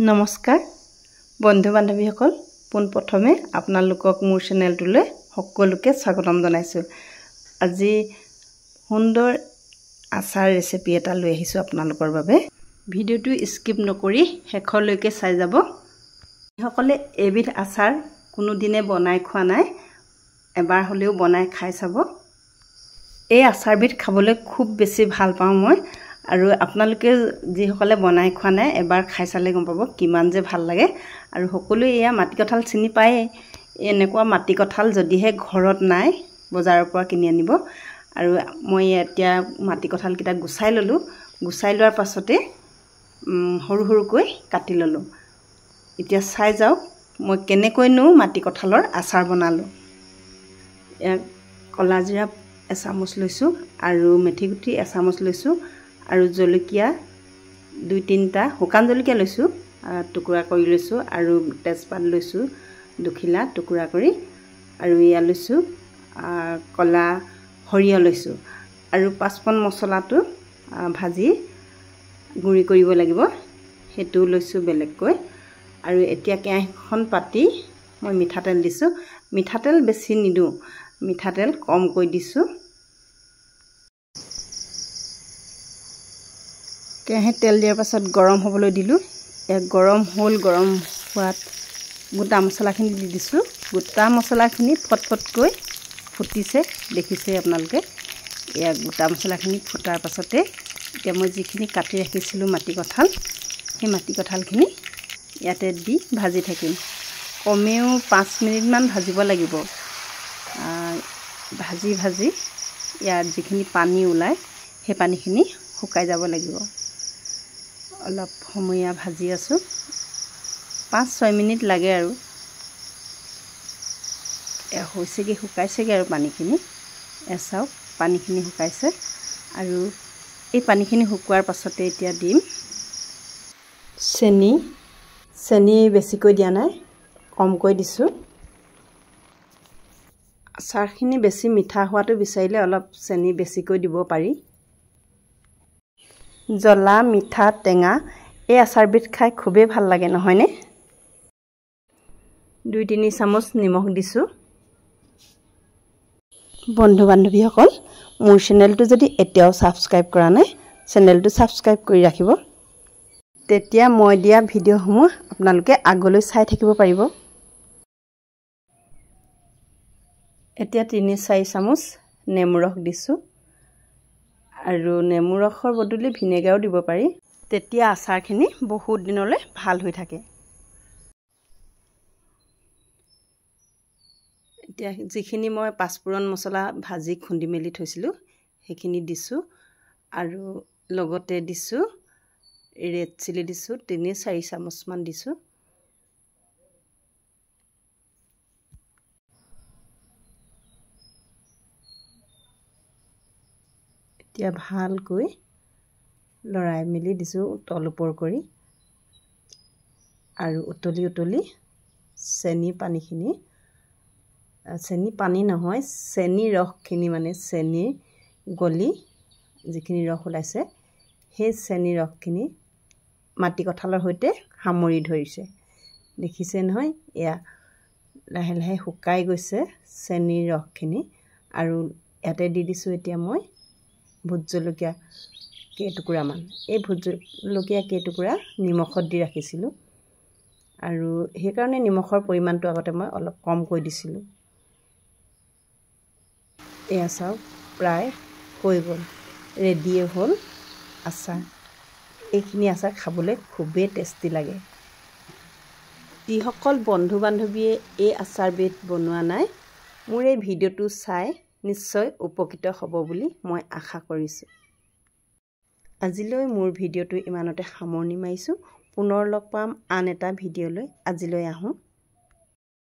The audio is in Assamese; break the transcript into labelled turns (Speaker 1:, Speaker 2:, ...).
Speaker 1: নমস্কাৰ বন্ধু বান্ধৱীসকল পোনপ্ৰথমে আপোনালোকক মোৰ চেনেলটোলৈ সকলোকে স্বাগতম জনাইছোঁ। আজি সুন্দৰ আচাৰ ৰেচিপি এটা লৈ আহিছোঁ আপোনালোকৰ বাবে। ভিডিঅ'টো স্কিপ নকৰি শেষলৈকে চাই যাব। সকলে এবিধ আচাৰ কোনোদিনে বনাই খোৱা নাই, এবাৰ হ'লেও বনাই খাই চাব। এই আচাৰবিধ খাবলৈ খুব বেছি ভাল পাওঁ মই, আৰু আপোনালোকে যিসকলে বনাই খোৱা নাই এবাৰ খাই চালে গম পাব কিমান যে ভাল লাগে। আৰু সকলোৱে এয়া মাটিকঁঠাল চিনি পায়েই। এনেকুৱা মাটিকঁঠাল যদিহে ঘৰত নাই বজাৰৰ পৰা কিনি আনিব। আৰু মই এতিয়া মাটিকঁঠালকেইটা গুচাই ল'লোঁ। গুচাই লোৱাৰ পাছতে সৰু সৰুকৈ কাটি ল'লোঁ। এতিয়া চাই যাওক মই কেনেকৈনো মাটিকঁঠালৰ আচাৰ বনালোঁ। ক'লা জিৰা এচামুচ লৈছোঁ আৰু মেথিগুটি এচামুচ লৈছোঁ আৰু জলকীয়া 2-3টা শুকান জলকীয়া লৈছোঁ, টুকুৰা কৰি লৈছোঁ, আৰু তেজপাত লৈছোঁ 2 খিলা টুকুৰা কৰি, আৰু এয়া লৈছোঁ ক'লা সৰিয়হ লৈছোঁ, আৰু পাঁচপন মছলাটো ভাজি গুড়ি কৰিব লাগিব সেইটোও লৈছোঁ বেলেগকৈ। আৰু এতিয়া কেৰাহীখন পাতি মই মিঠাতেল দিছোঁ। মিঠাতেল বেছি নিদিওঁ, মিঠাতেল কমকৈ দিছোঁ। কেৰাহীত তেল দিয়াৰ পাছত গৰম হ'বলৈ দিলোঁ। গৰম হ'ল, গৰম হোৱাত গোটা মছলাখিনি দি দিছোঁ। গোটা মছলাখিনি ফটফটকৈ ফুটিছে, দেখিছে আপোনালোকে। এয়া গোটা মছলাখিনি ফুটাৰ পাছতে এতিয়া মই যিখিনি কাটি ৰাখিছিলোঁ মাটিকঁঠাল, সেই মাটিকঁঠালখিনি ইয়াতে দি ভাজি থাকিম। কমেও 5 মিনিটমান ভাজিব লাগিব। ভাজি ভাজি ইয়াত যিখিনি পানী ওলায় সেই পানীখিনি শুকাই যাব লাগিব। অলপ সময় ভাজি আছোঁ, 5-6 মিনিট লাগে আৰু হৈছেগৈ, শুকাইছেগৈ আৰু পানীখিনি। চাওক পানীখিনি শুকাইছে। আৰু এই পানীখিনি শুকোৱাৰ পাছতে এতিয়া দিম চেনি। চেনি বেছিকৈ দিয়া নাই, কমকৈ দিছোঁ। আচাৰখিনি বেছি মিঠা হোৱাটো বিচাৰিলে অলপ চেনি বেছিকৈ দিব পাৰি। জ্বলা, মিঠা, টেঙা এই আচাৰবিধ খাই খুবেই ভাল লাগে, নহয়নে? 2-3 চামুচ নিমখ দিছোঁ। বন্ধু বান্ধৱীসকল, মোৰ চেনেলটো যদি এতিয়াও ছাবস্ক্ৰাইব কৰা নাই, চেনেলটো ছাবস্ক্ৰাইব কৰি ৰাখিব। তেতিয়া মই দিয়া ভিডিঅ'সমূহ আপোনালোকে আগলৈ চাই থাকিব পাৰিব। এতিয়া 3-4 চামুচ নেমু ৰস দিছোঁ, আৰু নেমু ৰসৰ বদলি ভিনেগাৰো দিব পাৰি। তেতিয়া আচাৰখিনি বহুত দিনলৈ ভাল হৈ থাকে। এতিয়া যিখিনি মই পাঁচফোৰণ মছলা ভাজি খুন্দি মেলি থৈছিলোঁ সেইখিনি দিছোঁ, আৰু লগতে দিছোঁ ৰেড চিলি দিছোঁ 3-4 চামুচমান দিছোঁ। এতিয়া ভালকৈ লৰাই মেলি দিছোঁ তল ওপৰ কৰি, আৰু উতলি উতলি চেনি পানী নহয়, চেনি ৰসখিনি, মানে চেনি গলি যিখিনি ৰস ওলাইছে সেই চেনি ৰসখিনি মাটিকঁঠালৰ সৈতে সামৰি ধৰিছে, দেখিছে নহয়? এয়া লাহে লাহে শুকাই গৈছে চেনিৰ ৰসখিনি। আৰু ইয়াতে দি দিছোঁ এতিয়া মই ভোট জলকীয়া কেইটুকুৰামান। এই ভোট জলকীয়া কেইটুকুৰা নিমখত দি ৰাখিছিলোঁ, আৰু সেইকাৰণে নিমখৰ পৰিমাণটো আগতে মই অলপ কমকৈ দিছিলোঁ। এয়া চাওক প্ৰায় হৈ গ'ল, ৰেডিয়ে হ'ল আচাৰ। এইখিনি আচাৰ খাবলৈ খুবেই টেষ্টি লাগে। যিসকল বন্ধু বান্ধৱীয়ে এই আচাৰবিধ বনোৱা নাই, মোৰ এই ভিডিঅ'টো চাই নিশ্চয় উপকৃত হ'ব বুলি মই আশা কৰিছোঁ। আজিলৈ মোৰ ভিডিঅ'টো ইমানতে সামৰণি মাৰিছোঁ। পুনৰ লগ পাম আন এটা ভিডিঅ'লৈ। আজিলৈ আহোঁ।